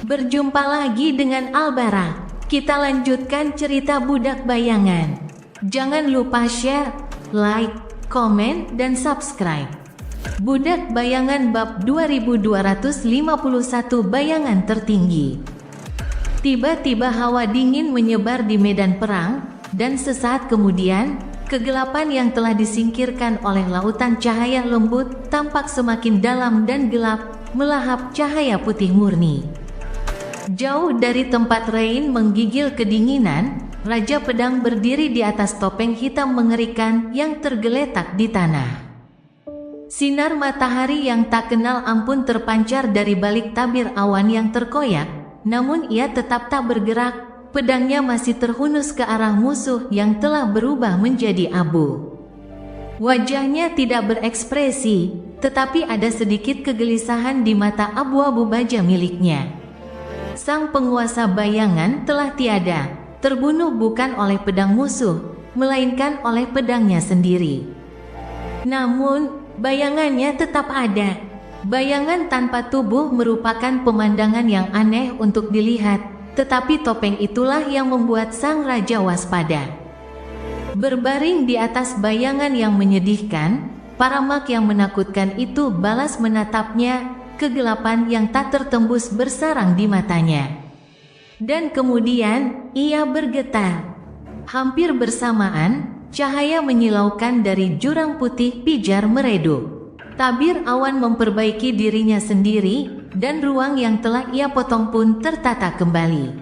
Berjumpa lagi dengan Albara. Kita lanjutkan cerita Budak Bayangan. Jangan lupa share, like, komen, dan subscribe. Budak Bayangan bab 2251 Bayangan Tertinggi. Tiba-tiba hawa dingin menyebar di medan perang, dan sesaat kemudian, kegelapan yang telah disingkirkan oleh lautan cahaya lembut tampak semakin dalam dan gelap, melahap cahaya putih murni. Jauh dari tempat Rain menggigil kedinginan, Raja Pedang berdiri di atas topeng hitam mengerikan yang tergeletak di tanah. Sinar matahari yang tak kenal ampun terpancar dari balik tabir awan yang terkoyak, namun ia tetap tak bergerak, pedangnya masih terhunus ke arah musuh yang telah berubah menjadi abu. Wajahnya tidak berekspresi, tetapi ada sedikit kegelisahan di mata abu-abu baja miliknya. Sang penguasa bayangan telah tiada, terbunuh bukan oleh pedang musuh, melainkan oleh pedangnya sendiri. Namun, bayangannya tetap ada. Bayangan tanpa tubuh merupakan pemandangan yang aneh untuk dilihat, tetapi topeng itulah yang membuat sang raja waspada. Berbaring di atas bayangan yang menyedihkan, para mak yang menakutkan itu balas menatapnya, kegelapan yang tak tertembus bersarang di matanya. Dan kemudian, ia bergetar. Hampir bersamaan, cahaya menyilaukan dari jurang putih pijar meredup. Tabir awan memperbaiki dirinya sendiri, dan ruang yang telah ia potong pun tertata kembali.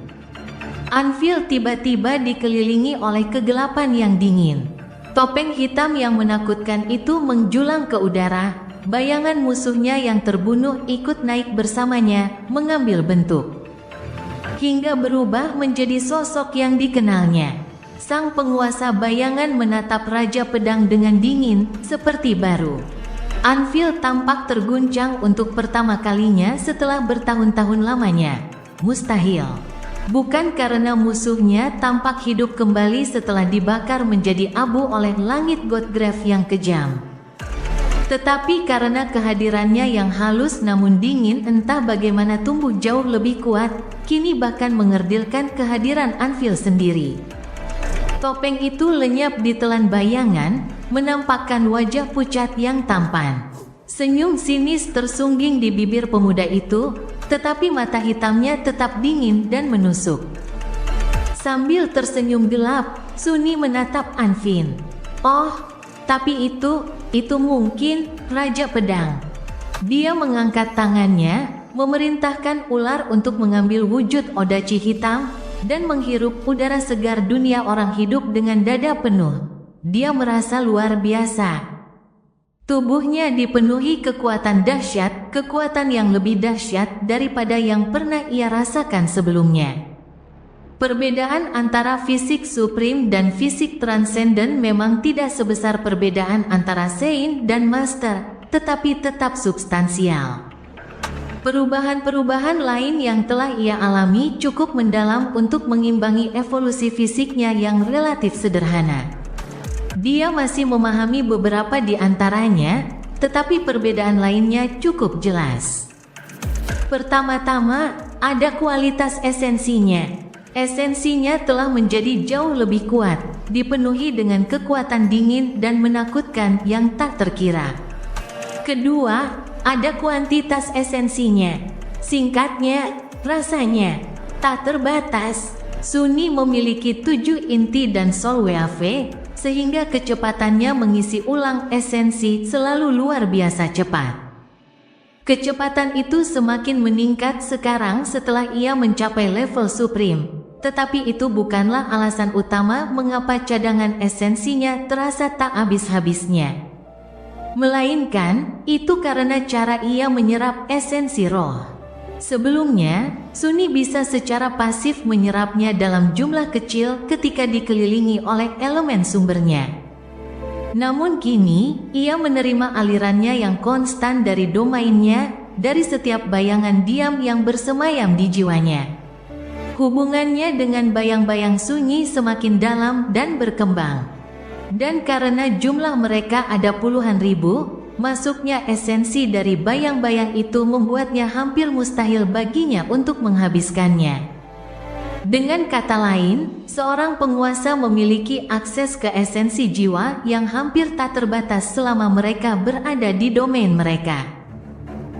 Anvil tiba-tiba dikelilingi oleh kegelapan yang dingin. Topeng hitam yang menakutkan itu menjulang ke udara, bayangan musuhnya yang terbunuh ikut naik bersamanya, mengambil bentuk. Hingga berubah menjadi sosok yang dikenalnya. Sang penguasa bayangan menatap Raja Pedang dengan dingin, seperti baru. Anvil tampak terguncang untuk pertama kalinya setelah bertahun-tahun lamanya. Mustahil. Bukan karena musuhnya tampak hidup kembali setelah dibakar menjadi abu oleh langit Godgrave yang kejam. Tetapi karena kehadirannya yang halus namun dingin entah bagaimana tumbuh jauh lebih kuat, kini bahkan mengerdilkan kehadiran Anvil sendiri. Topeng itu lenyap di telan bayangan, menampakkan wajah pucat yang tampan. Senyum sinis tersungging di bibir pemuda itu, tetapi mata hitamnya tetap dingin dan menusuk. Sambil tersenyum gelap, Sunni menatap Anvil. "Oh, tapi itu mungkin Raja Pedang." Dia mengangkat tangannya, memerintahkan ular untuk mengambil wujud odachi hitam, dan menghirup udara segar dunia orang hidup dengan dada penuh. Dia merasa luar biasa. Tubuhnya dipenuhi kekuatan dahsyat, kekuatan yang lebih dahsyat daripada yang pernah ia rasakan sebelumnya. Perbedaan antara fisik supreme dan fisik transenden memang tidak sebesar perbedaan antara Saint dan Master, tetapi tetap substansial. Perubahan-perubahan lain yang telah ia alami cukup mendalam untuk mengimbangi evolusi fisiknya yang relatif sederhana. Dia masih memahami beberapa di antaranya, tetapi perbedaan lainnya cukup jelas. Pertama-tama, ada kualitas esensinya. Esensinya telah menjadi jauh lebih kuat, dipenuhi dengan kekuatan dingin dan menakutkan yang tak terkira. Kedua, ada kuantitas esensinya. Singkatnya, rasanya tak terbatas. Sunni memiliki 7 inti dan Sol Wave, sehingga kecepatannya mengisi ulang esensi selalu luar biasa cepat. Kecepatan itu semakin meningkat sekarang setelah ia mencapai level supreme. Tetapi itu bukanlah alasan utama mengapa cadangan esensinya terasa tak habis-habisnya. Melainkan, itu karena cara ia menyerap esensi roh. Sebelumnya, Sunni bisa secara pasif menyerapnya dalam jumlah kecil ketika dikelilingi oleh elemen sumbernya. Namun kini, ia menerima alirannya yang konstan dari domainnya, dari setiap bayangan diam yang bersemayam di jiwanya. Hubungannya dengan bayang-bayang sunyi semakin dalam dan berkembang. Dan karena jumlah mereka ada puluhan ribu, masuknya esensi dari bayang-bayang itu membuatnya hampir mustahil baginya untuk menghabiskannya. Dengan kata lain, seorang penguasa memiliki akses ke esensi jiwa yang hampir tak terbatas selama mereka berada di domain mereka.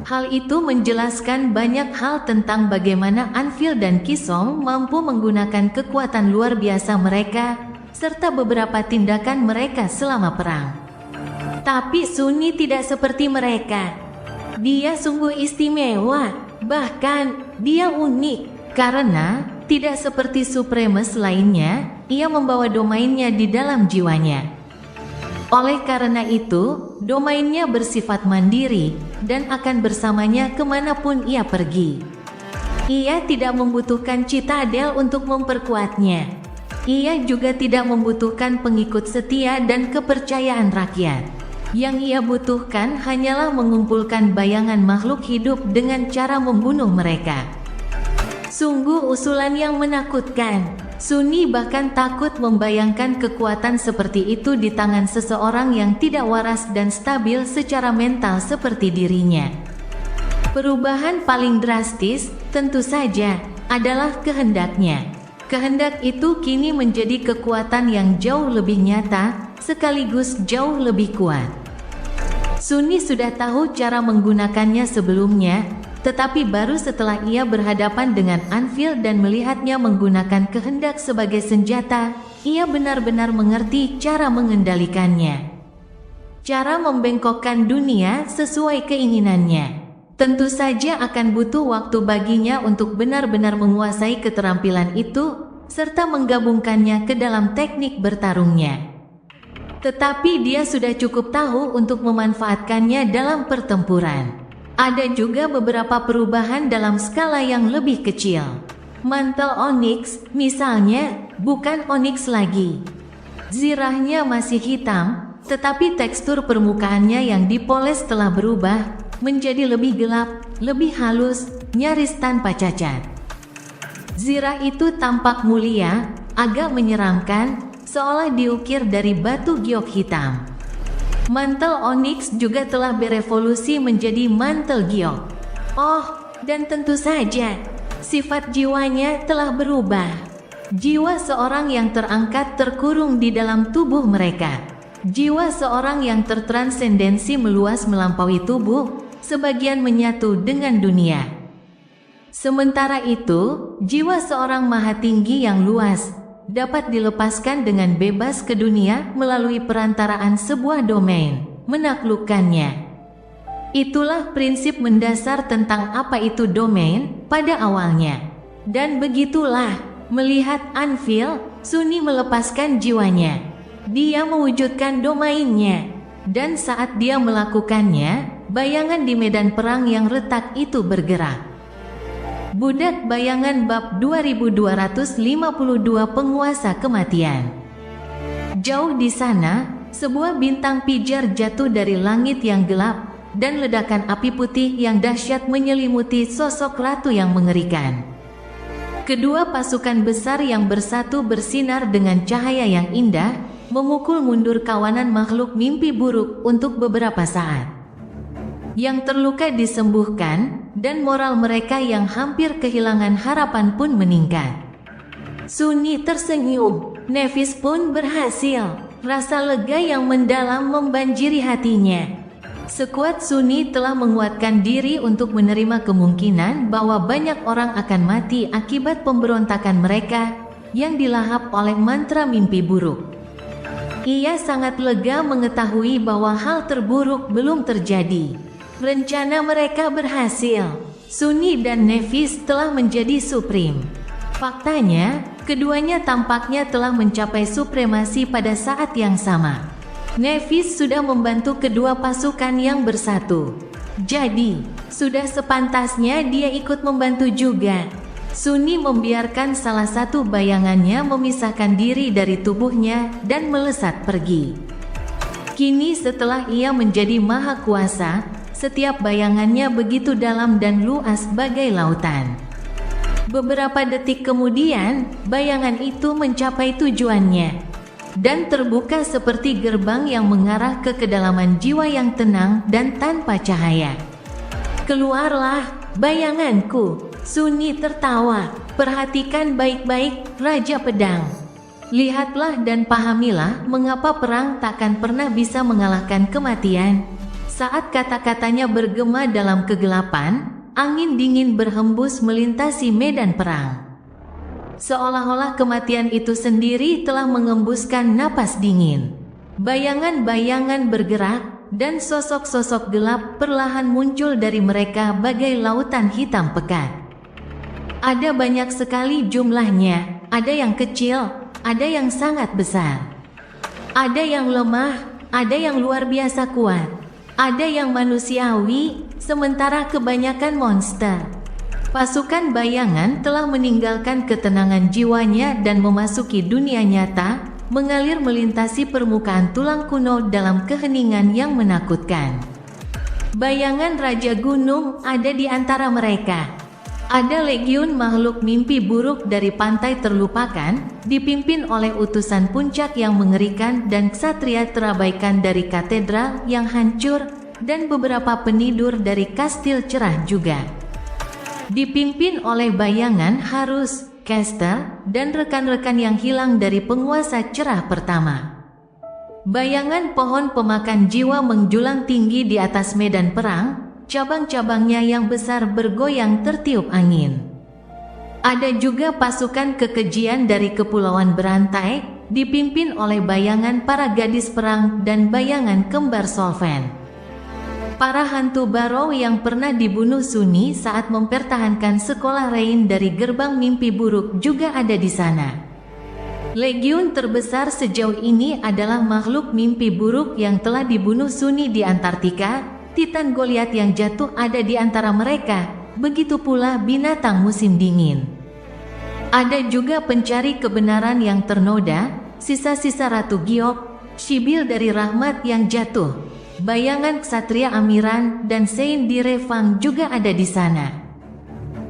Hal itu menjelaskan banyak hal tentang bagaimana Anvil dan Kisong mampu menggunakan kekuatan luar biasa mereka, serta beberapa tindakan mereka selama perang. Tapi Sunni tidak seperti mereka. Dia sungguh istimewa, bahkan dia unik, karena tidak seperti Supremes lainnya, ia membawa domainnya di dalam jiwanya. Oleh karena itu, domainnya bersifat mandiri, dan akan bersamanya kemanapun ia pergi. Ia tidak membutuhkan citadel untuk memperkuatnya. Ia juga tidak membutuhkan pengikut setia dan kepercayaan rakyat. Yang ia butuhkan hanyalah mengumpulkan bayangan makhluk hidup dengan cara membunuh mereka. Sungguh usulan yang menakutkan. Sunni bahkan takut membayangkan kekuatan seperti itu di tangan seseorang yang tidak waras dan stabil secara mental seperti dirinya. Perubahan paling drastis, tentu saja, adalah kehendaknya. Kehendak itu kini menjadi kekuatan yang jauh lebih nyata, sekaligus jauh lebih kuat. Sunni sudah tahu cara menggunakannya sebelumnya, tetapi baru setelah ia berhadapan dengan Anvil dan melihatnya menggunakan kehendak sebagai senjata, ia benar-benar mengerti cara mengendalikannya. Cara membengkokkan dunia sesuai keinginannya. Tentu saja akan butuh waktu baginya untuk benar-benar menguasai keterampilan itu, serta menggabungkannya ke dalam teknik bertarungnya. Tetapi dia sudah cukup tahu untuk memanfaatkannya dalam pertempuran. Ada juga beberapa perubahan dalam skala yang lebih kecil. Mantel onyx, misalnya, bukan onyx lagi. Zirahnya masih hitam, tetapi tekstur permukaannya yang dipoles telah berubah menjadi lebih gelap, lebih halus, nyaris tanpa cacat. Zirah itu tampak mulia, agak menyeramkan, seolah diukir dari batu giok hitam. Mantel onyx juga telah berevolusi menjadi mantel giok. Oh, dan tentu saja, sifat jiwanya telah berubah. Jiwa seorang yang terangkat terkurung di dalam tubuh mereka. Jiwa seorang yang tertransendensi meluas melampaui tubuh, sebagian menyatu dengan dunia. Sementara itu, jiwa seorang maha tinggi yang luas dapat dilepaskan dengan bebas ke dunia melalui perantaraan sebuah domain, menaklukkannya. Itulah prinsip mendasar tentang apa itu domain pada awalnya. Dan begitulah, melihat Anvil, Sunni melepaskan jiwanya. Dia mewujudkan domainnya. Dan saat dia melakukannya, bayangan di medan perang yang retak itu bergerak. Budak Bayangan bab 2252 Penguasa Kematian. Jauh di sana, sebuah bintang pijar jatuh dari langit yang gelap, dan ledakan api putih yang dahsyat menyelimuti sosok ratu yang mengerikan. Kedua pasukan besar yang bersatu bersinar dengan cahaya yang indah, memukul mundur kawanan makhluk mimpi buruk untuk beberapa saat. Yang terluka disembuhkan, dan moral mereka yang hampir kehilangan harapan pun meningkat. Sunni tersenyum, Nevis pun berhasil. Rasa lega yang mendalam membanjiri hatinya. Sekuat Sunni telah menguatkan diri untuk menerima kemungkinan bahwa banyak orang akan mati akibat pemberontakan mereka yang dilahap oleh mantra mimpi buruk. Ia sangat lega mengetahui bahwa hal terburuk belum terjadi. Rencana mereka berhasil. Sunni dan Nevis telah menjadi supreme. Faktanya, keduanya tampaknya telah mencapai supremasi pada saat yang sama. Nevis sudah membantu kedua pasukan yang bersatu. Jadi, sudah sepantasnya dia ikut membantu juga. Sunni membiarkan salah satu bayangannya memisahkan diri dari tubuhnya dan melesat pergi. Kini setelah ia menjadi maha kuasa, setiap bayangannya begitu dalam dan luas bagai lautan. Beberapa detik kemudian, bayangan itu mencapai tujuannya. dan terbuka seperti gerbang yang mengarah ke kedalaman jiwa yang tenang dan tanpa cahaya. "Keluarlah, bayanganku," Sunyi tertawa. "Perhatikan baik-baik, Raja Pedang. Lihatlah dan pahamilah mengapa perang takkan pernah bisa mengalahkan kematian." Saat kata-katanya bergema dalam kegelapan, angin dingin berhembus melintasi medan perang. Seolah-olah kematian itu sendiri telah mengembuskan napas dingin. Bayangan-bayangan bergerak, dan sosok-sosok gelap perlahan muncul dari mereka bagai lautan hitam pekat. Ada banyak sekali jumlahnya, ada yang kecil, ada yang sangat besar. Ada yang lemah, ada yang luar biasa kuat, ada yang manusiawi, sementara kebanyakan monster. Pasukan bayangan telah meninggalkan ketenangan jiwanya dan memasuki dunia nyata, mengalir melintasi permukaan tulang kuno dalam keheningan yang menakutkan. Bayangan Raja Gunung ada di antara mereka. Ada legiun makhluk mimpi buruk dari pantai terlupakan, dipimpin oleh utusan puncak yang mengerikan dan ksatria terabaikan dari katedral yang hancur, dan beberapa penidur dari kastil cerah juga. Dipimpin oleh bayangan Harus, Caster, dan rekan-rekan yang hilang dari penguasa cerah pertama. Bayangan pohon pemakan jiwa menjulang tinggi di atas medan perang, cabang-cabangnya yang besar bergoyang tertiup angin. Ada juga pasukan kekejian dari kepulauan berantai, dipimpin oleh bayangan para gadis perang dan bayangan kembar Solven. Para hantu Barrow yang pernah dibunuh Sunyi saat mempertahankan sekolah Rain dari gerbang mimpi buruk juga ada di sana. Legiun terbesar sejauh ini adalah makhluk mimpi buruk yang telah dibunuh Sunyi di Antartika. Titan Goliath yang jatuh ada di antara mereka, begitu pula binatang musim dingin. Ada juga pencari kebenaran yang ternoda, sisa-sisa Ratu Giok, Sibyl dari Rahmat yang jatuh, bayangan Ksatria Amiran dan Sein Direvang juga ada di sana.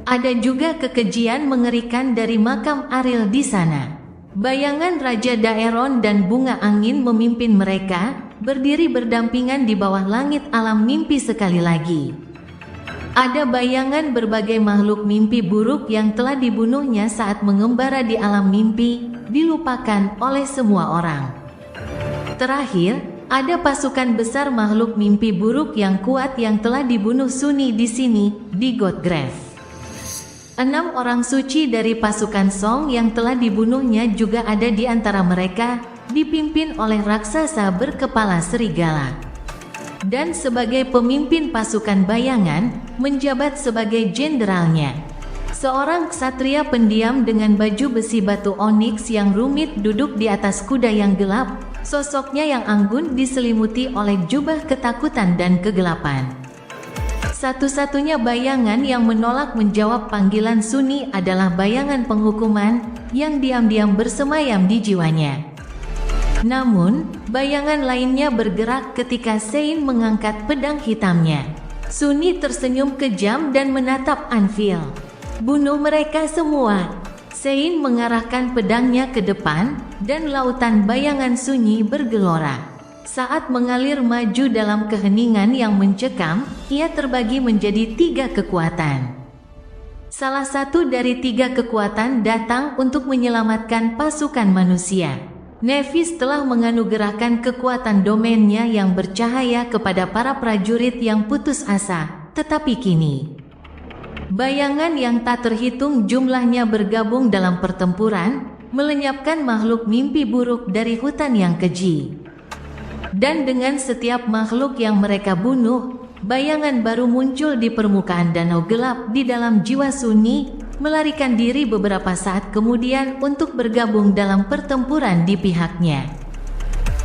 Ada juga kekejian mengerikan dari makam Ariel di sana. Bayangan Raja Daeron dan Bunga Angin memimpin mereka, berdiri berdampingan di bawah langit alam mimpi sekali lagi. Ada bayangan berbagai makhluk mimpi buruk yang telah dibunuhnya saat mengembara di alam mimpi, dilupakan oleh semua orang. Terakhir, ada pasukan besar makhluk mimpi buruk yang kuat yang telah dibunuh Sunyi di sini, di Godgrave. 6 orang suci dari pasukan Song yang telah dibunuhnya juga ada di antara mereka, dipimpin oleh raksasa berkepala serigala. Dan sebagai pemimpin pasukan bayangan, menjabat sebagai jenderalnya. Seorang ksatria pendiam dengan baju besi batu onyx yang rumit duduk di atas kuda yang gelap, sosoknya yang anggun diselimuti oleh jubah ketakutan dan kegelapan. Satu-satunya bayangan yang menolak menjawab panggilan Sunyi adalah bayangan penghukuman yang diam-diam bersemayam di jiwanya. Namun, bayangan lainnya bergerak ketika Sein mengangkat pedang hitamnya. Sunyi tersenyum kejam dan menatap Anvil. "Bunuh mereka semua." Sein mengarahkan pedangnya ke depan, dan lautan bayangan Sunyi bergelora. Saat mengalir maju dalam keheningan yang mencekam, ia terbagi menjadi 3 kekuatan. Salah satu dari 3 kekuatan datang untuk menyelamatkan pasukan manusia. Nephis telah menganugerahkan kekuatan domainnya yang bercahaya kepada para prajurit yang putus asa, tetapi kini bayangan yang tak terhitung jumlahnya bergabung dalam pertempuran, melenyapkan makhluk mimpi buruk dari hutan yang keji. Dan dengan setiap makhluk yang mereka bunuh, bayangan baru muncul di permukaan danau gelap di dalam jiwa Sunyi, melarikan diri beberapa saat kemudian untuk bergabung dalam pertempuran di pihaknya.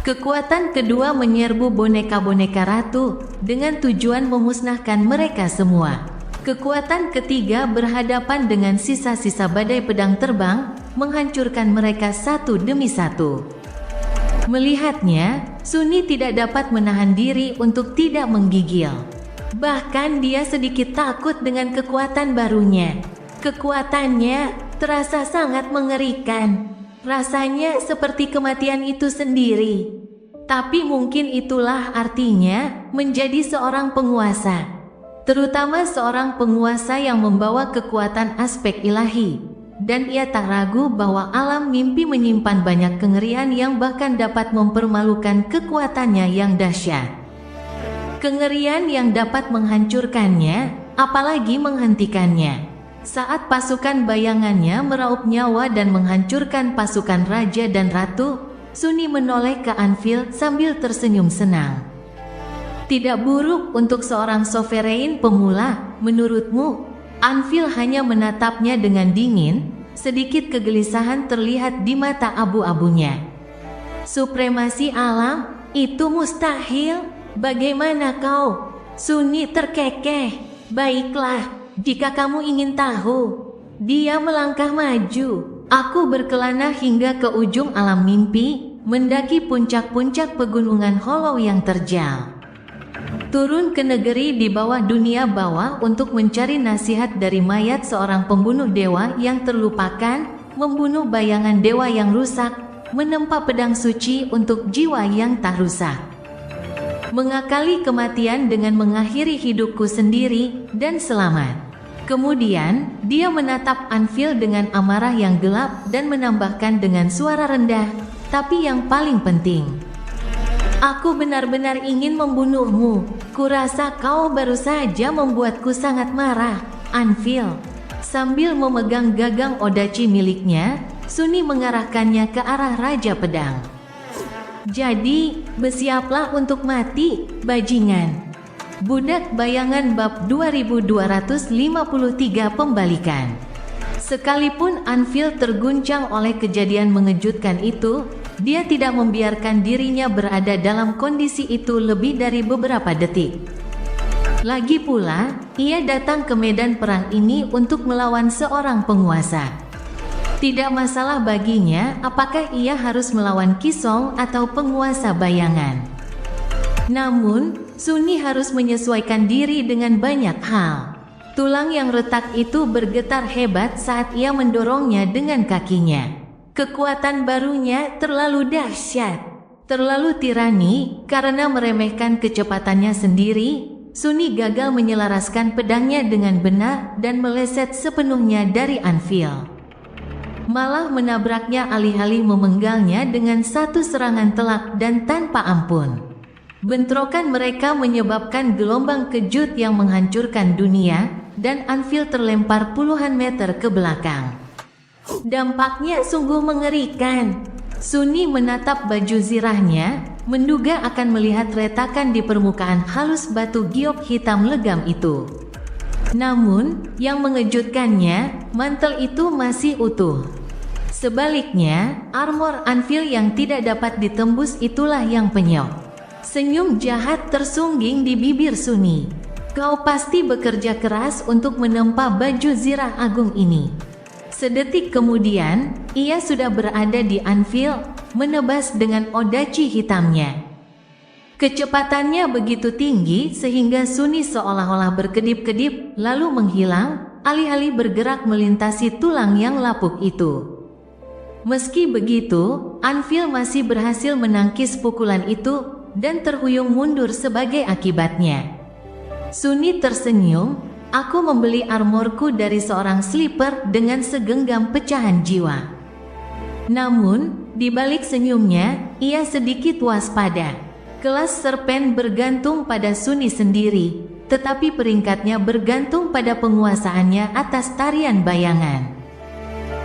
Kekuatan kedua menyerbu boneka-boneka ratu, dengan tujuan memusnahkan mereka semua. Kekuatan ketiga berhadapan dengan sisa-sisa badai pedang terbang, menghancurkan mereka satu demi satu. Melihatnya, Sunyi tidak dapat menahan diri untuk tidak menggigil. Bahkan dia sedikit takut dengan kekuatan barunya. Kekuatannya terasa sangat mengerikan. Rasanya seperti kematian itu sendiri. Tapi mungkin itulah artinya menjadi seorang penguasa. Terutama seorang penguasa yang membawa kekuatan aspek ilahi. Dan ia tak ragu bahwa alam mimpi menyimpan banyak kengerian yang bahkan dapat mempermalukan kekuatannya yang dahsyat. Kengerian yang dapat menghancurkannya, apalagi menghentikannya. Saat pasukan bayangannya meraup nyawa dan menghancurkan pasukan raja dan ratu, Sunni menoleh ke Anvil sambil tersenyum senang. Tidak buruk untuk seorang sovereign pemula, menurutmu? Anvil hanya menatapnya dengan dingin, sedikit kegelisahan terlihat di mata abu-abunya. Supremasi alam, itu mustahil. Bagaimana kau? Sunni terkekeh. Baiklah. Jika kamu ingin tahu, dia melangkah maju. Aku berkelana hingga ke ujung alam mimpi, mendaki puncak-puncak pegunungan Hollow yang terjal. Turun ke negeri di bawah dunia bawah untuk mencari nasihat dari mayat seorang pembunuh dewa yang terlupakan, membunuh bayangan dewa yang rusak, menempa pedang suci untuk jiwa yang tak rusak. Mengakali kematian dengan mengakhiri hidupku sendiri dan selamat. Kemudian, dia menatap Anvil dengan amarah yang gelap dan menambahkan dengan suara rendah, tapi yang paling penting. Aku benar-benar ingin membunuhmu. Kurasa kau baru saja membuatku sangat marah, Anvil. Sambil memegang gagang odachi miliknya, Sunni mengarahkannya ke arah Raja Pedang. Jadi, bersiaplah untuk mati, bajingan. Budak Bayangan bab 2253 pembalikan. Sekalipun Anvil terguncang oleh kejadian mengejutkan itu, dia tidak membiarkan dirinya berada dalam kondisi itu lebih dari beberapa detik. Lagi pula, ia datang ke medan perang ini untuk melawan seorang penguasa. Tidak masalah baginya apakah ia harus melawan Kisong atau penguasa bayangan. Namun, Sunni harus menyesuaikan diri dengan banyak hal. Tulang yang retak itu bergetar hebat saat ia mendorongnya dengan kakinya. Kekuatan barunya terlalu dahsyat, terlalu tirani. Karena meremehkan kecepatannya sendiri, Sunni gagal menyelaraskan pedangnya dengan benar dan meleset sepenuhnya dari Anvil. Malah menabraknya alih-alih memenggalnya dengan satu serangan telak dan tanpa ampun. Bentrokan mereka menyebabkan gelombang kejut yang menghancurkan dunia, dan Anvil terlempar puluhan meter ke belakang. Dampaknya sungguh mengerikan. Sunni menatap baju zirahnya, menduga akan melihat retakan di permukaan halus batu giok hitam legam itu. Namun, yang mengejutkannya, mantel itu masih utuh. Sebaliknya, armor Anvil yang tidak dapat ditembus itulah yang penyok. Senyum jahat tersungging di bibir Sunni. Kau pasti bekerja keras untuk menempa baju zirah agung ini. Sedetik kemudian, ia sudah berada di Anvil, menebas dengan odachi hitamnya. Kecepatannya begitu tinggi sehingga Sunni seolah-olah berkedip-kedip, lalu menghilang, alih-alih bergerak melintasi tulang yang lapuk itu. Meski begitu, Anvil masih berhasil menangkis pukulan itu, dan terhuyung mundur sebagai akibatnya. Sunni tersenyum, aku membeli armorku dari seorang sleeper dengan segenggam pecahan jiwa. Namun, di balik senyumnya, ia sedikit waspada. Kelas serpen bergantung pada Sunni sendiri, tetapi peringkatnya bergantung pada penguasaannya atas tarian bayangan.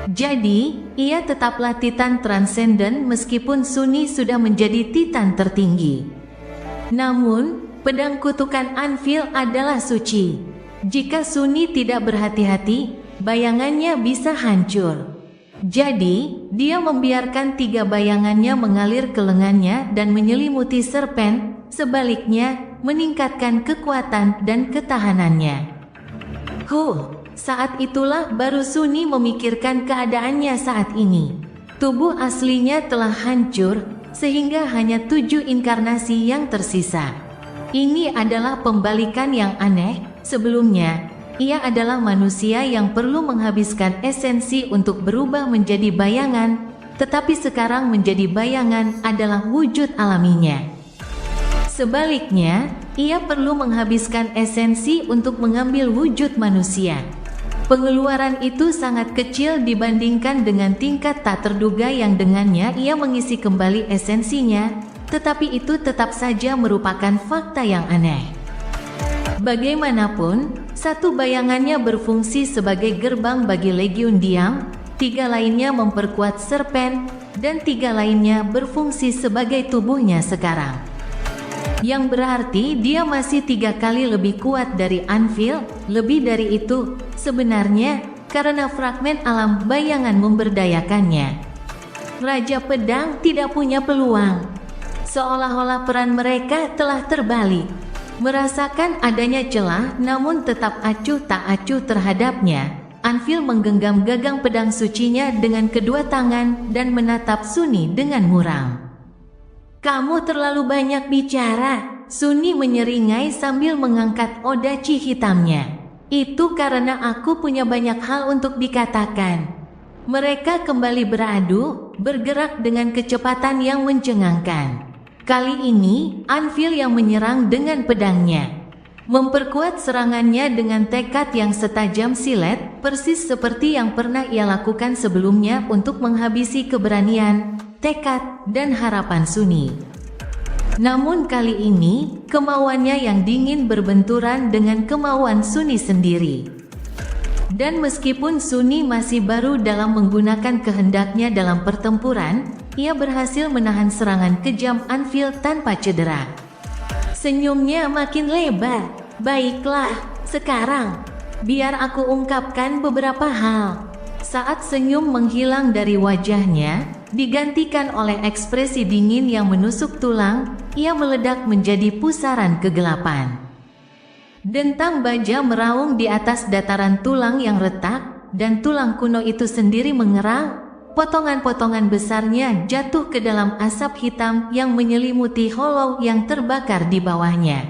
Jadi, ia tetaplah Titan Transcendent meskipun Sunni sudah menjadi Titan tertinggi. Namun, pedang kutukan Anvil adalah suci. Jika Sunni tidak berhati-hati, bayangannya bisa hancur. Jadi, dia membiarkan 3 bayangannya mengalir ke lengannya dan menyelimuti serpen, sebaliknya, meningkatkan kekuatan dan ketahanannya. Saat itulah baru Sunni memikirkan keadaannya saat ini. Tubuh aslinya telah hancur, sehingga hanya 7 inkarnasi yang tersisa. Ini adalah pembalikan yang aneh. Sebelumnya, ia adalah manusia yang perlu menghabiskan esensi untuk berubah menjadi bayangan, tetapi sekarang menjadi bayangan adalah wujud alaminya. Sebaliknya, ia perlu menghabiskan esensi untuk mengambil wujud manusia. Pengeluaran itu sangat kecil dibandingkan dengan tingkat tak terduga yang dengannya ia mengisi kembali esensinya, tetapi itu tetap saja merupakan fakta yang aneh. Bagaimanapun, satu bayangannya berfungsi sebagai gerbang bagi legiun diam, 3 lainnya memperkuat serpen, dan 3 lainnya berfungsi sebagai tubuhnya sekarang. Yang berarti dia masih 3 kali lebih kuat dari Anvil. Lebih dari itu, sebenarnya, karena fragmen alam bayangan memberdayakannya. Raja Pedang tidak punya peluang. Seolah-olah peran mereka telah terbalik. Merasakan adanya celah namun tetap acuh tak acuh terhadapnya, Anvil menggenggam gagang pedang sucinya dengan kedua tangan dan menatap Sunni dengan muram. "Kamu terlalu banyak bicara," Sunni menyeringai sambil mengangkat odachi hitamnya. "Itu karena aku punya banyak hal untuk dikatakan." Mereka kembali beradu, bergerak dengan kecepatan yang mencengangkan. Kali ini, Anvil yang menyerang dengan pedangnya. Memperkuat serangannya dengan tekad yang setajam silet, persis seperti yang pernah ia lakukan sebelumnya untuk menghabisi keberanian, tekad, dan harapan Sunni. Namun kali ini, kemauannya yang dingin berbenturan dengan kemauan Sunni sendiri. Dan meskipun Sunni masih baru dalam menggunakan kehendaknya dalam pertempuran, ia berhasil menahan serangan kejam Anvil tanpa cedera. Senyumnya makin lebar. "Baiklah, sekarang, biar aku ungkapkan beberapa hal." Saat senyum menghilang dari wajahnya, digantikan oleh ekspresi dingin yang menusuk tulang, ia meledak menjadi pusaran kegelapan. Dentang baja meraung di atas dataran tulang yang retak, dan tulang kuno itu sendiri mengerang. Potongan-potongan besarnya jatuh ke dalam asap hitam yang menyelimuti holau yang terbakar di bawahnya.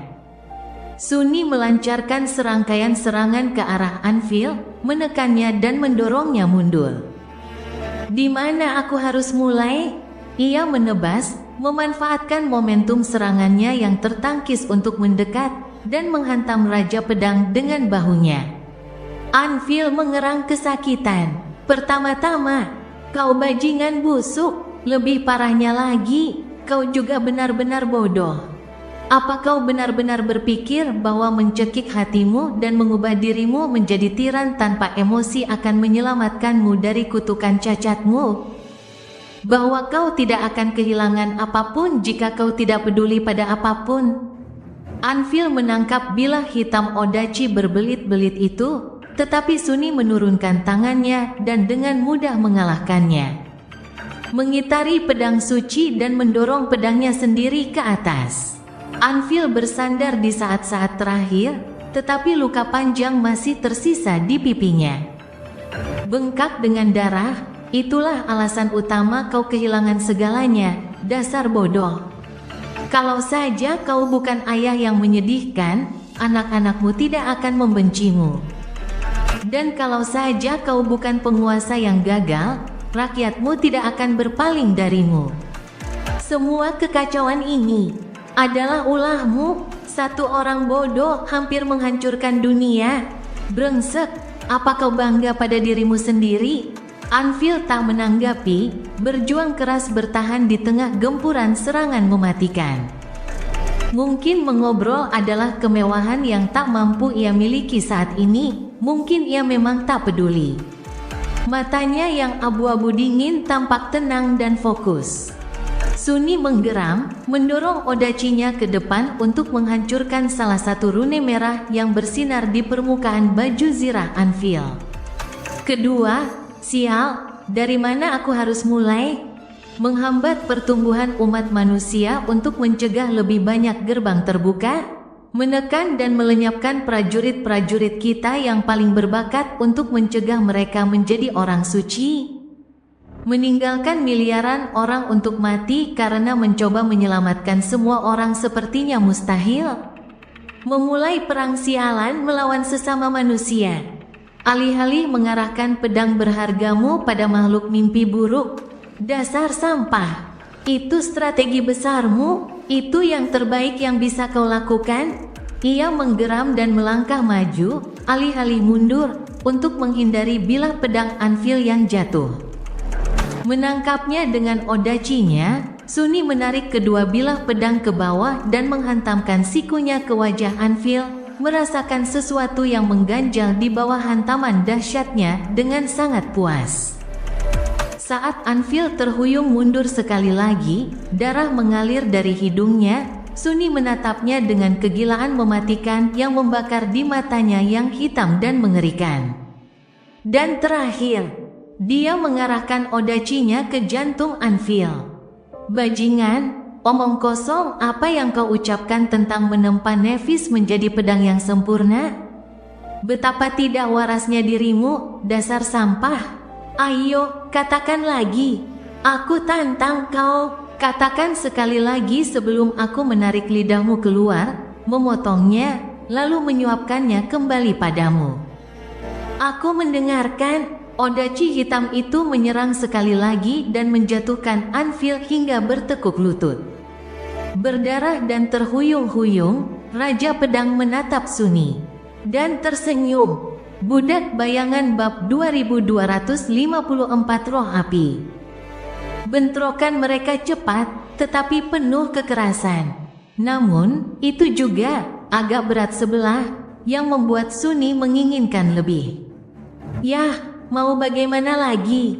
Sunni melancarkan serangkaian serangan ke arah Anvil, menekannya dan mendorongnya mundur. "Di mana aku harus mulai?" Ia menebas, memanfaatkan momentum serangannya yang tertangkis untuk mendekat dan menghantam Raja Pedang dengan bahunya. Anvil mengerang kesakitan. "Pertama-tama, kau bajingan busuk, lebih parahnya lagi, kau juga benar-benar bodoh. Apa kau benar-benar berpikir bahwa mencekik hatimu dan mengubah dirimu menjadi tiran tanpa emosi akan menyelamatkanmu dari kutukan cacatmu? Bahwa kau tidak akan kehilangan apapun jika kau tidak peduli pada apapun?" Anvil menangkap bilah hitam odachi berbelit-belit itu, tetapi Sunni menurunkan tangannya dan dengan mudah mengalahkannya. Mengitari pedang suci dan mendorong pedangnya sendiri ke atas. Anvil bersandar di saat-saat terakhir, tetapi luka panjang masih tersisa di pipinya. Bengkak dengan darah, "Itulah alasan utama kau kehilangan segalanya, dasar bodoh. Kalau saja kau bukan ayah yang menyedihkan, anak-anakmu tidak akan membencimu. Dan kalau saja kau bukan penguasa yang gagal, rakyatmu tidak akan berpaling darimu. Semua kekacauan ini adalah ulahmu. Satu orang bodoh hampir menghancurkan dunia. Brengsek, apa kau bangga pada dirimu sendiri?" Anvil tak menanggapi, berjuang keras bertahan di tengah gempuran serangan mematikan. Mungkin mengobrol adalah kemewahan yang tak mampu ia miliki saat ini. Mungkin ia memang tak peduli. Matanya yang abu-abu dingin tampak tenang dan fokus. Sunni menggeram, mendorong odachinya ke depan untuk menghancurkan salah satu rune merah yang bersinar di permukaan baju zirah Anvil. "Kedua, sial, dari mana aku harus mulai?" Menghambat pertumbuhan umat manusia untuk mencegah lebih banyak gerbang terbuka, menekan dan melenyapkan prajurit-prajurit kita yang paling berbakat untuk mencegah mereka menjadi orang suci, meninggalkan miliaran orang untuk mati karena mencoba menyelamatkan semua orang sepertinya mustahil, memulai perang sialan melawan sesama manusia. Alih-alih mengarahkan pedang berhargamu pada makhluk mimpi buruk, dasar sampah. Itu strategi besarmu? Itu yang terbaik yang bisa kau lakukan? Ia menggeram dan melangkah maju, alih-alih mundur, untuk menghindari bilah pedang Anvil yang jatuh. Menangkapnya dengan odacinya, Sunny menarik kedua bilah pedang ke bawah dan menghantamkan sikunya ke wajah Anvil, merasakan sesuatu yang mengganjal di bawah hantaman dahsyatnya dengan sangat puas. Saat Anvil terhuyung mundur sekali lagi, darah mengalir dari hidungnya, Sunny menatapnya dengan kegilaan mematikan yang membakar di matanya yang hitam dan mengerikan. Dan terakhir, dia mengarahkan odacinya ke jantung Anvil. Bajingan, omong kosong, apa yang kau ucapkan tentang menempa Nevis menjadi pedang yang sempurna? Betapa tidak warasnya dirimu, dasar sampah. Ayo, katakan lagi. Aku tantang kau. Katakan sekali lagi sebelum aku menarik lidahmu keluar, memotongnya, lalu menyuapkannya kembali padamu. Aku mendengarkan. Odaci hitam itu menyerang sekali lagi dan menjatuhkan Anvil hingga bertekuk lutut. Berdarah dan terhuyung-huyung, Raja Pedang menatap Sunny dan tersenyum. Budak Bayangan bab 2254 Roh Api. Bentrokan mereka cepat, tetapi penuh kekerasan. Namun, itu juga agak berat sebelah, yang membuat Sunny menginginkan lebih. Yah, mau bagaimana lagi?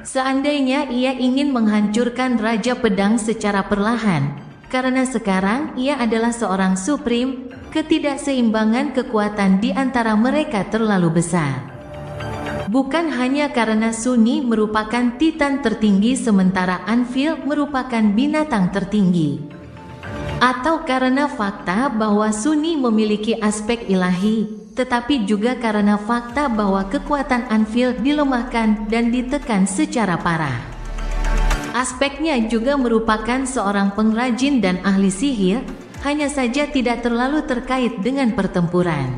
Seandainya ia ingin menghancurkan Raja Pedang secara perlahan, karena sekarang ia adalah seorang Supreme, ketidakseimbangan kekuatan di antara mereka terlalu besar. Bukan hanya karena Sunny merupakan Titan tertinggi sementara Anvil merupakan binatang tertinggi, atau karena fakta bahwa Sunny memiliki aspek ilahi, tetapi juga karena fakta bahwa kekuatan Anvil dilemahkan dan ditekan secara parah. Aspeknya juga merupakan seorang pengrajin dan ahli sihir, hanya saja tidak terlalu terkait dengan pertempuran.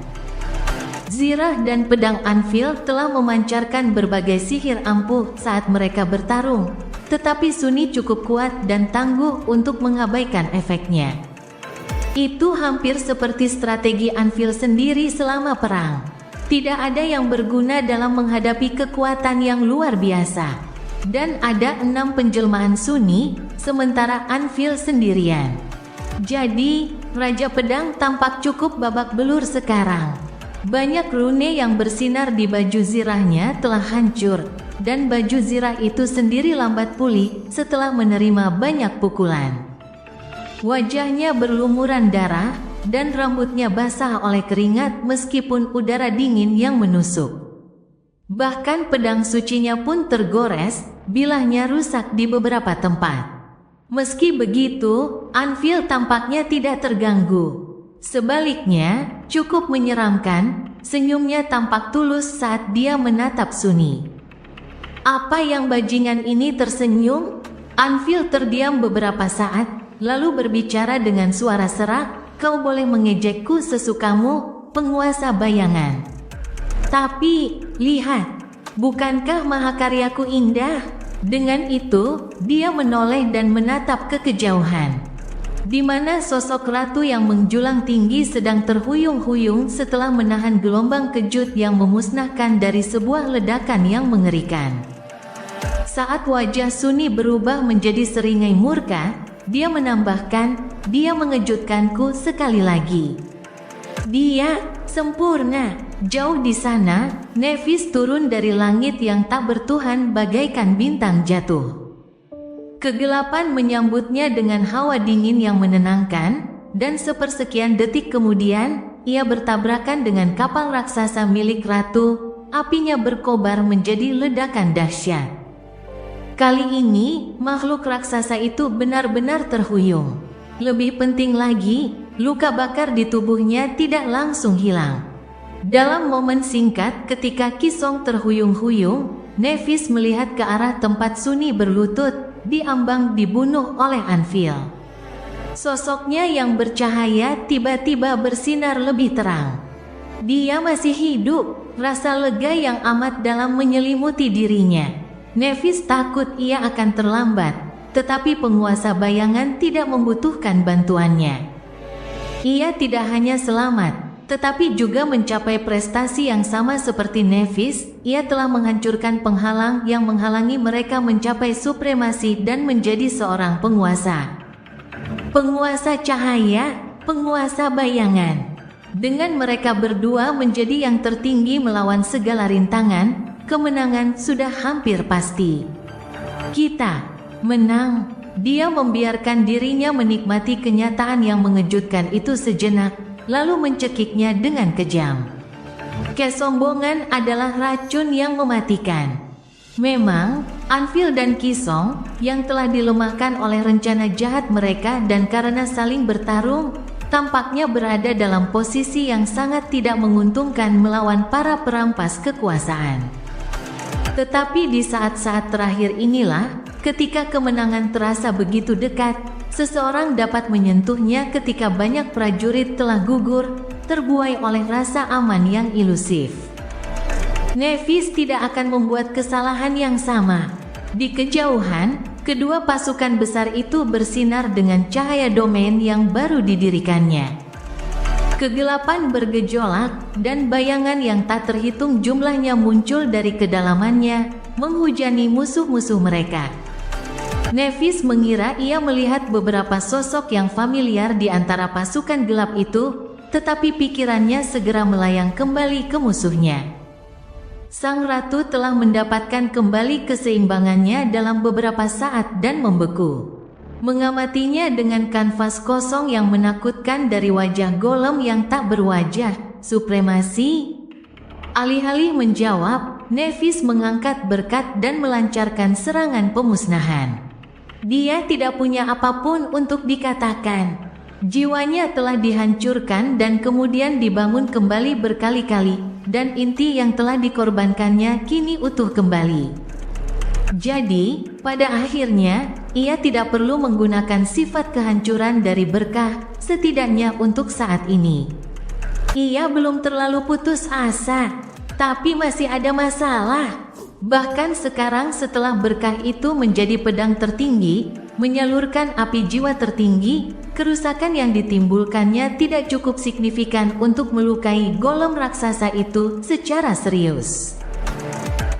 Zirah dan pedang Anvil telah memancarkan berbagai sihir ampuh saat mereka bertarung, tetapi Sunny cukup kuat dan tangguh untuk mengabaikan efeknya. Itu hampir seperti strategi Anvil sendiri selama perang. Tidak ada yang berguna dalam menghadapi kekuatan yang luar biasa. Dan ada 6 penjelmaan Sunny, sementara Anvil sendirian. Jadi, Raja Pedang tampak cukup babak belur sekarang. Banyak rune yang bersinar di baju zirahnya telah hancur, dan baju zirah itu sendiri lambat pulih setelah menerima banyak pukulan. Wajahnya berlumuran darah, dan rambutnya basah oleh keringat meskipun udara dingin yang menusuk. Bahkan pedang sucinya pun tergores, bilahnya rusak di beberapa tempat. Meski begitu, Anvil tampaknya tidak terganggu. Sebaliknya, cukup menyeramkan, senyumnya tampak tulus saat dia menatap Sunny. Apa yang bajingan ini tersenyum? Anvil terdiam beberapa saat, lalu berbicara dengan suara serak, kau boleh mengejekku sesukamu, penguasa bayangan. Tapi, lihat, bukankah mahakaryaku indah? Dengan itu, dia menoleh dan menatap ke kejauhan, di mana sosok ratu yang menjulang tinggi sedang terhuyung-huyung setelah menahan gelombang kejut yang memusnahkan dari sebuah ledakan yang mengerikan. Saat wajah Sunny berubah menjadi seringai murka, dia menambahkan, dia mengejutkanku sekali lagi. Dia sempurna. Jauh di sana, Nevis turun dari langit yang tak bertuhan bagaikan bintang jatuh. Kegelapan menyambutnya dengan hawa dingin yang menenangkan, dan sepersekian detik kemudian, ia bertabrakan dengan kapal raksasa milik ratu, apinya berkobar menjadi ledakan dahsyat. Kali ini, makhluk raksasa itu benar-benar terhuyung. Lebih penting lagi, luka bakar di tubuhnya tidak langsung hilang. Dalam momen singkat ketika Kisong terhuyung-huyung, Nevis melihat ke arah tempat Sunny berlutut, diambang dibunuh oleh Anvil. Sosoknya yang bercahaya tiba-tiba bersinar lebih terang. Dia masih hidup, rasa lega yang amat dalam menyelimuti dirinya. Nevis takut ia akan terlambat, tetapi penguasa bayangan tidak membutuhkan bantuannya. Ia tidak hanya selamat, tetapi juga mencapai prestasi yang sama seperti Nevis. Ia telah menghancurkan penghalang yang menghalangi mereka mencapai supremasi dan menjadi seorang penguasa. Penguasa cahaya, penguasa bayangan. Dengan mereka berdua menjadi yang tertinggi melawan segala rintangan, kemenangan sudah hampir pasti. Kita menang. Dia membiarkan dirinya menikmati kenyataan yang mengejutkan itu sejenak, lalu mencekiknya dengan kejam. Kesombongan adalah racun yang mematikan. Memang, Anvil dan Kisong, yang telah dilemahkan oleh rencana jahat mereka dan karena saling bertarung, tampaknya berada dalam posisi yang sangat tidak menguntungkan melawan para perampas kekuasaan. Tetapi di saat-saat terakhir inilah, ketika kemenangan terasa begitu dekat, seseorang dapat menyentuhnya ketika banyak prajurit telah gugur, terbuai oleh rasa aman yang ilusif. Nevis tidak akan membuat kesalahan yang sama. Di kejauhan, kedua pasukan besar itu bersinar dengan cahaya domain yang baru didirikannya. Kegelapan bergejolak, dan bayangan yang tak terhitung jumlahnya muncul dari kedalamannya, menghujani musuh-musuh mereka. Nevis mengira ia melihat beberapa sosok yang familiar di antara pasukan gelap itu, tetapi pikirannya segera melayang kembali ke musuhnya. Sang ratu telah mendapatkan kembali keseimbangannya dalam beberapa saat dan membeku. Mengamatinya dengan kanvas kosong yang menakutkan dari wajah golem yang tak berwajah. Supremasi? Alih-alih menjawab, Nevis mengangkat berkat dan melancarkan serangan pemusnahan. Dia tidak punya apapun untuk dikatakan. Jiwanya telah dihancurkan dan kemudian dibangun kembali berkali-kali, dan inti yang telah dikorbankannya kini utuh kembali. Jadi, pada akhirnya, ia tidak perlu menggunakan sifat kehancuran dari berkah, setidaknya untuk saat ini. Ia belum terlalu putus asa, tapi masih ada masalah. Bahkan sekarang setelah berkah itu menjadi pedang tertinggi, menyalurkan api jiwa tertinggi, kerusakan yang ditimbulkannya tidak cukup signifikan untuk melukai golem raksasa itu secara serius.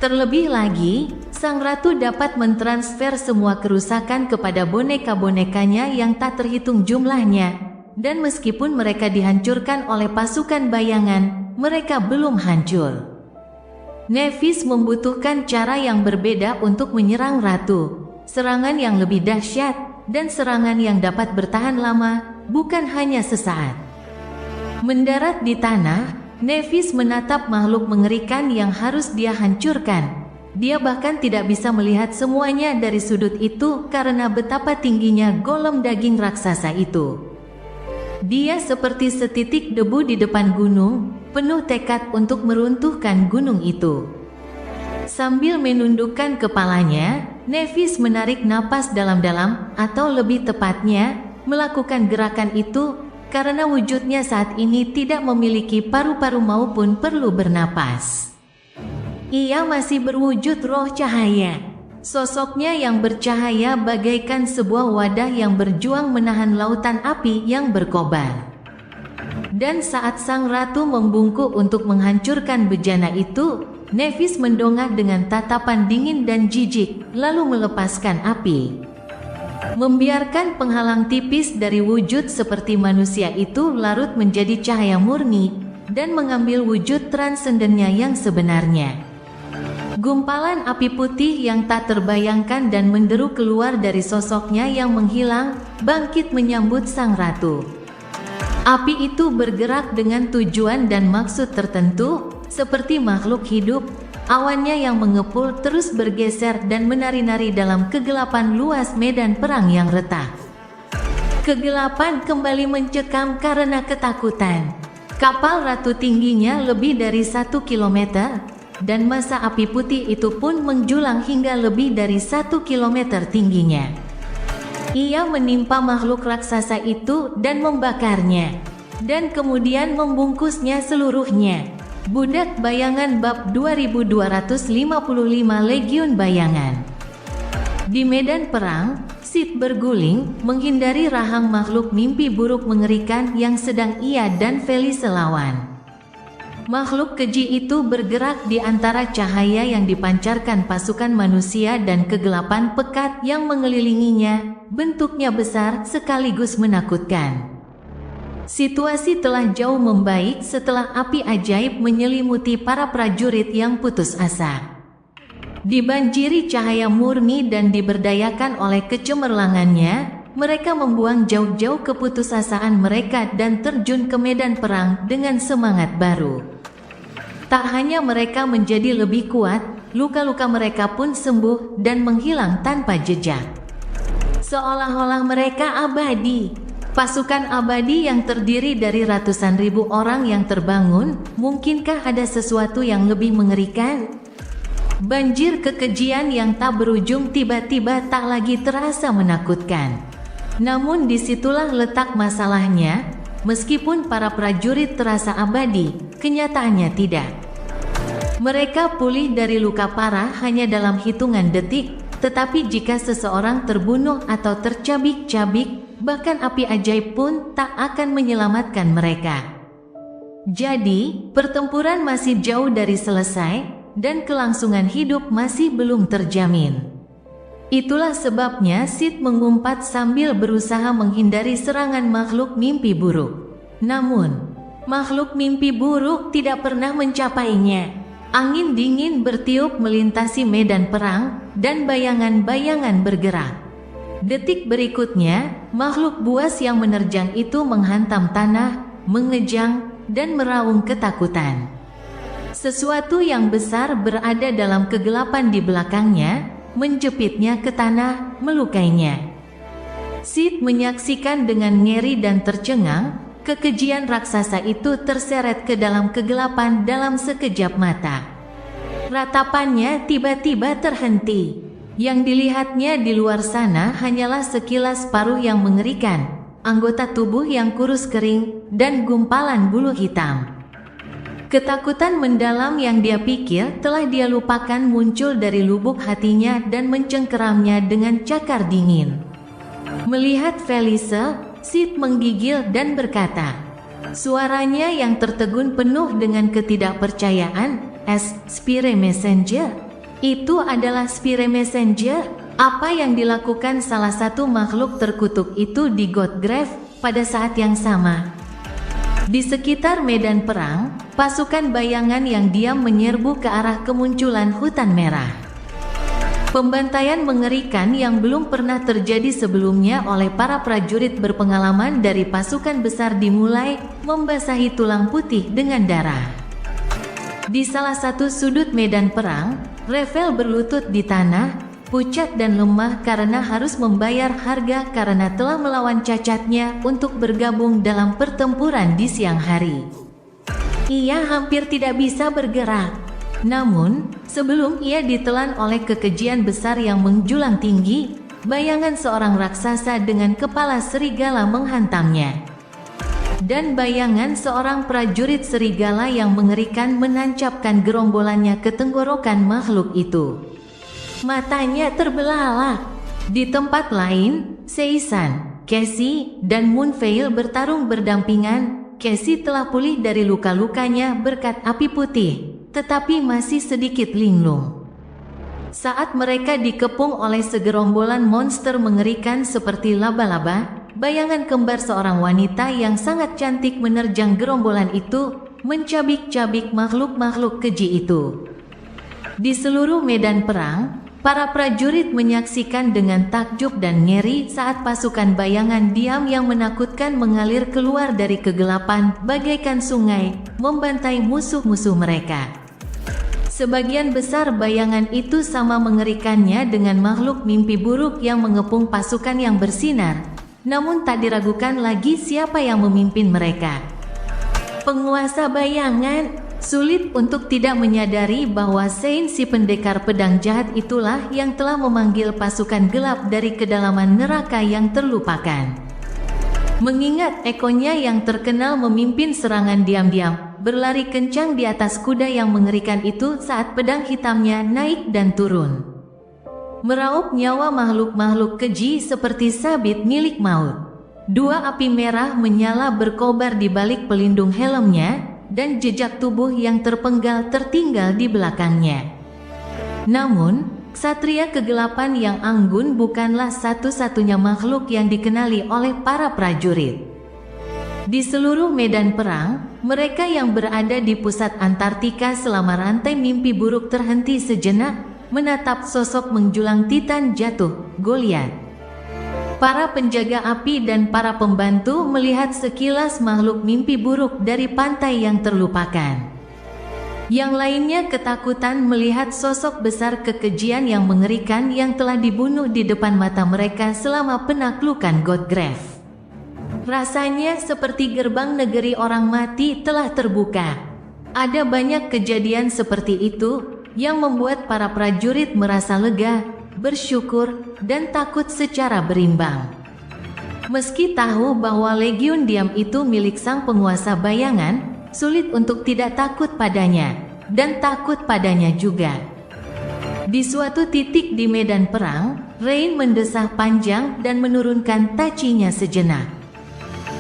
Terlebih lagi, sang ratu dapat mentransfer semua kerusakan kepada boneka-bonekanya yang tak terhitung jumlahnya, dan meskipun mereka dihancurkan oleh pasukan bayangan, mereka belum hancur. Nevis membutuhkan cara yang berbeda untuk menyerang ratu, serangan yang lebih dahsyat, dan serangan yang dapat bertahan lama, bukan hanya sesaat. Mendarat di tanah, Nevis menatap makhluk mengerikan yang harus dia hancurkan. Dia bahkan tidak bisa melihat semuanya dari sudut itu karena betapa tingginya golem daging raksasa itu. Dia seperti setitik debu di depan gunung, penuh tekad untuk meruntuhkan gunung itu. Sambil menundukkan kepalanya, Nevis menarik napas dalam-dalam, atau lebih tepatnya, melakukan gerakan itu, karena wujudnya saat ini tidak memiliki paru-paru maupun perlu bernapas. Ia masih berwujud roh cahaya. Sosoknya yang bercahaya bagaikan sebuah wadah yang berjuang menahan lautan api yang berkobar. Dan saat sang ratu membungkuk untuk menghancurkan bejana itu, Nevis mendongak dengan tatapan dingin dan jijik, lalu melepaskan api. Membiarkan penghalang tipis dari wujud seperti manusia itu larut menjadi cahaya murni, dan mengambil wujud transendennya yang sebenarnya. Gumpalan api putih yang tak terbayangkan dan menderu keluar dari sosoknya yang menghilang, bangkit menyambut sang ratu. Api itu bergerak dengan tujuan dan maksud tertentu, seperti makhluk hidup. Awannya yang mengepul terus bergeser dan menari-nari dalam kegelapan luas medan perang yang retak. Kegelapan kembali mencekam karena ketakutan. Kapal ratu tingginya lebih dari 1 kilometer, dan masa api putih itu pun menjulang hingga lebih dari 1 kilometer tingginya. Ia menimpa makhluk raksasa itu dan membakarnya, dan kemudian membungkusnya seluruhnya. Budak Bayangan bab 2255 Legiun Bayangan. Di medan perang, Sid berguling, menghindari rahang makhluk mimpi buruk mengerikan yang sedang ia dan Felice lawan. Makhluk keji itu bergerak di antara cahaya yang dipancarkan pasukan manusia dan kegelapan pekat yang mengelilinginya, bentuknya besar sekaligus menakutkan. Situasi telah jauh membaik setelah api ajaib menyelimuti para prajurit yang putus asa. Dibanjiri cahaya murni dan diberdayakan oleh kecemerlangannya, mereka membuang jauh-jauh keputusasaan mereka dan terjun ke medan perang dengan semangat baru. Tak hanya mereka menjadi lebih kuat, luka-luka mereka pun sembuh dan menghilang tanpa jejak. Seolah-olah mereka abadi. Pasukan abadi yang terdiri dari ratusan ribu orang yang terbangun, mungkinkah ada sesuatu yang lebih mengerikan? Banjir kekejian yang tak berujung tiba-tiba tak lagi terasa menakutkan. Namun disitulah letak masalahnya, meskipun para prajurit terasa abadi, kenyataannya tidak. Mereka pulih dari luka parah hanya dalam hitungan detik, tetapi jika seseorang terbunuh atau tercabik-cabik, bahkan api ajaib pun tak akan menyelamatkan mereka. Jadi, pertempuran masih jauh dari selesai, dan kelangsungan hidup masih belum terjamin. Itulah sebabnya Sid mengumpat sambil berusaha menghindari serangan makhluk mimpi buruk. Namun, makhluk mimpi buruk tidak pernah mencapainya. Angin dingin bertiup melintasi medan perang, dan bayangan-bayangan bergerak. Detik berikutnya, makhluk buas yang menerjang itu menghantam tanah, mengejang, dan meraung ketakutan. Sesuatu yang besar berada dalam kegelapan di belakangnya, menjepitnya ke tanah, melukainya. Sid menyaksikan dengan ngeri dan tercengang, kekejian raksasa itu terseret ke dalam kegelapan dalam sekejap mata. Ratapannya tiba-tiba terhenti. Yang dilihatnya di luar sana hanyalah sekilas paruh yang mengerikan, anggota tubuh yang kurus kering, dan gumpalan bulu hitam. Ketakutan mendalam yang dia pikir telah dia lupakan muncul dari lubuk hatinya dan mencengkeramnya dengan cakar dingin. Melihat Felice, Sid menggigil dan berkata, suaranya yang tertegun penuh dengan ketidakpercayaan, Spire Messenger. Itu adalah Spire Messenger. Apa yang dilakukan salah satu makhluk terkutuk itu di Godgrave pada saat yang sama? Di sekitar medan perang, pasukan bayangan yang diam menyerbu ke arah kemunculan hutan merah. Pembantaian mengerikan yang belum pernah terjadi sebelumnya oleh para prajurit berpengalaman dari pasukan besar dimulai, membasahi tulang putih dengan darah. Di salah satu sudut medan perang, Revel berlutut di tanah, pucat dan lemah karena harus membayar harga karena telah melawan cacatnya untuk bergabung dalam pertempuran di siang hari. Ia hampir tidak bisa bergerak. Namun, sebelum ia ditelan oleh kekejian besar yang menjulang tinggi, bayangan seorang raksasa dengan kepala serigala menghantamnya. Dan bayangan seorang prajurit serigala yang mengerikan menancapkan gerombolannya ke tenggorokan makhluk itu. Matanya terbelalak. Di tempat lain, Seisan, Cassie, dan Moonveil bertarung berdampingan. Cassie telah pulih dari luka-lukanya berkat api putih, tetapi masih sedikit linglung. Saat mereka dikepung oleh segerombolan monster mengerikan seperti laba-laba, bayangan kembar seorang wanita yang sangat cantik menerjang gerombolan itu, mencabik-cabik makhluk-makhluk keji itu. Di seluruh medan perang, para prajurit menyaksikan dengan takjub dan ngeri saat pasukan bayangan diam yang menakutkan mengalir keluar dari kegelapan bagaikan sungai, membantai musuh-musuh mereka. Sebagian besar bayangan itu sama mengerikannya dengan makhluk mimpi buruk yang mengepung pasukan yang bersinar. Namun tak diragukan lagi siapa yang memimpin mereka. Penguasa bayangan, sulit untuk tidak menyadari bahwa Sein si pendekar pedang jahat itulah yang telah memanggil pasukan gelap dari kedalaman neraka yang terlupakan. Mengingat ekornya yang terkenal memimpin serangan diam-diam, berlari kencang di atas kuda yang mengerikan itu saat pedang hitamnya naik dan turun, meraup nyawa makhluk-makhluk keji seperti sabit milik maut. Dua api merah menyala berkobar di balik pelindung helmnya, dan jejak tubuh yang terpenggal tertinggal di belakangnya. Namun, Ksatria kegelapan yang anggun bukanlah satu-satunya makhluk yang dikenali oleh para prajurit. Di seluruh medan perang, mereka yang berada di pusat Antartika selama rantai mimpi buruk terhenti sejenak, menatap sosok menjulang Titan jatuh, Goliath. Para penjaga api dan para pembantu melihat sekilas makhluk mimpi buruk dari pantai yang terlupakan. Yang lainnya ketakutan melihat sosok besar kekejian yang mengerikan yang telah dibunuh di depan mata mereka selama penaklukan Godgrave. Rasanya seperti gerbang negeri orang mati telah terbuka. Ada banyak kejadian seperti itu yang membuat para prajurit merasa lega, bersyukur, dan takut secara berimbang. Meski tahu bahwa legiun diam itu milik sang penguasa bayangan, sulit untuk tidak takut padanya, dan takut padanya juga. Di suatu titik di medan perang, Rain mendesah panjang dan menurunkan tachinya sejenak.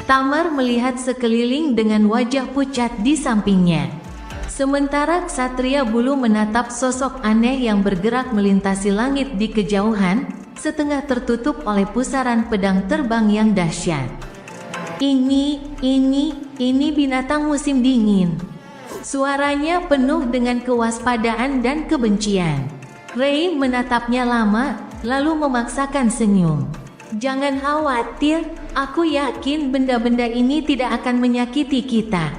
Tamar melihat sekeliling dengan wajah pucat di sampingnya. Sementara Ksatria bulu menatap sosok aneh yang bergerak melintasi langit di kejauhan, setengah tertutup oleh pusaran pedang terbang yang dahsyat. Ini binatang musim dingin. Suaranya penuh dengan kewaspadaan dan kebencian. Ray menatapnya lama, lalu memaksakan senyum. Jangan khawatir, aku yakin benda-benda ini tidak akan menyakiti kita.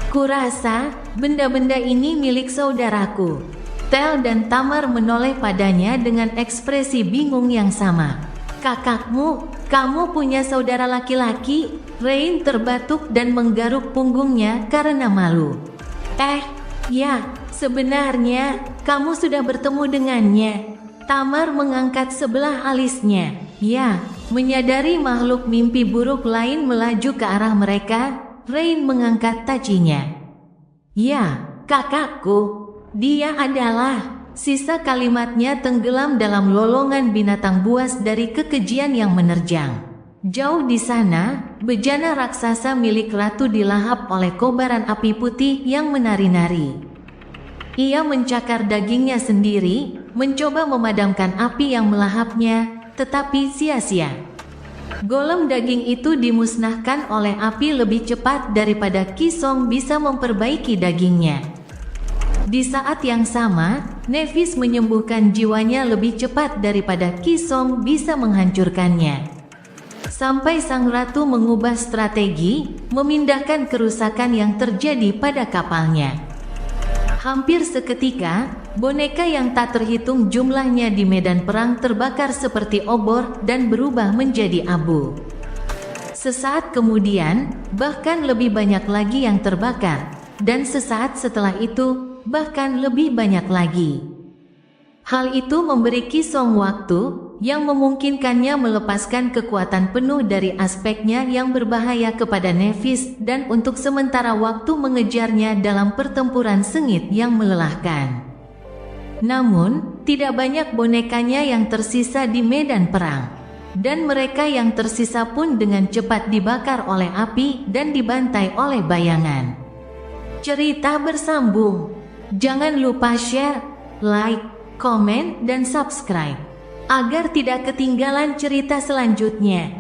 Kurasa, benda-benda ini milik saudaraku. Tel dan Tamar menoleh padanya dengan ekspresi bingung yang sama. Kakakmu, kamu punya saudara laki-laki? Rain terbatuk dan menggaruk punggungnya karena malu. Ya, sebenarnya, kamu sudah bertemu dengannya. Tamar mengangkat sebelah alisnya. Ya, menyadari makhluk mimpi buruk lain melaju ke arah mereka, Rain mengangkat tachinya. Ya, kakakku, dia adalah... Sisa kalimatnya tenggelam dalam lolongan binatang buas dari kekejian yang menerjang. Jauh di sana, bejana raksasa milik ratu dilahap oleh kobaran api putih yang menari-nari. Ia mencakar dagingnya sendiri, mencoba memadamkan api yang melahapnya, tetapi sia-sia. Golem daging itu dimusnahkan oleh api lebih cepat daripada Kisong bisa memperbaiki dagingnya. Di saat yang sama, Nephis menyembuhkan jiwanya lebih cepat daripada Kisong bisa menghancurkannya. Sampai sang ratu mengubah strategi, memindahkan kerusakan yang terjadi pada kapalnya. Hampir seketika, boneka yang tak terhitung jumlahnya di medan perang terbakar seperti obor dan berubah menjadi abu. Sesaat kemudian, bahkan lebih banyak lagi yang terbakar, dan sesaat setelah itu, bahkan lebih banyak lagi. Hal itu memberi Kisong waktu yang memungkinkannya melepaskan kekuatan penuh dari aspeknya yang berbahaya kepada Nephis dan untuk sementara waktu mengejarnya dalam pertempuran sengit yang melelahkan. Namun, tidak banyak bonekanya yang tersisa di medan perang, dan mereka yang tersisa pun dengan cepat dibakar oleh api dan dibantai oleh bayangan. Cerita bersambung. Jangan lupa share, like, komen, dan subscribe agar tidak ketinggalan cerita selanjutnya.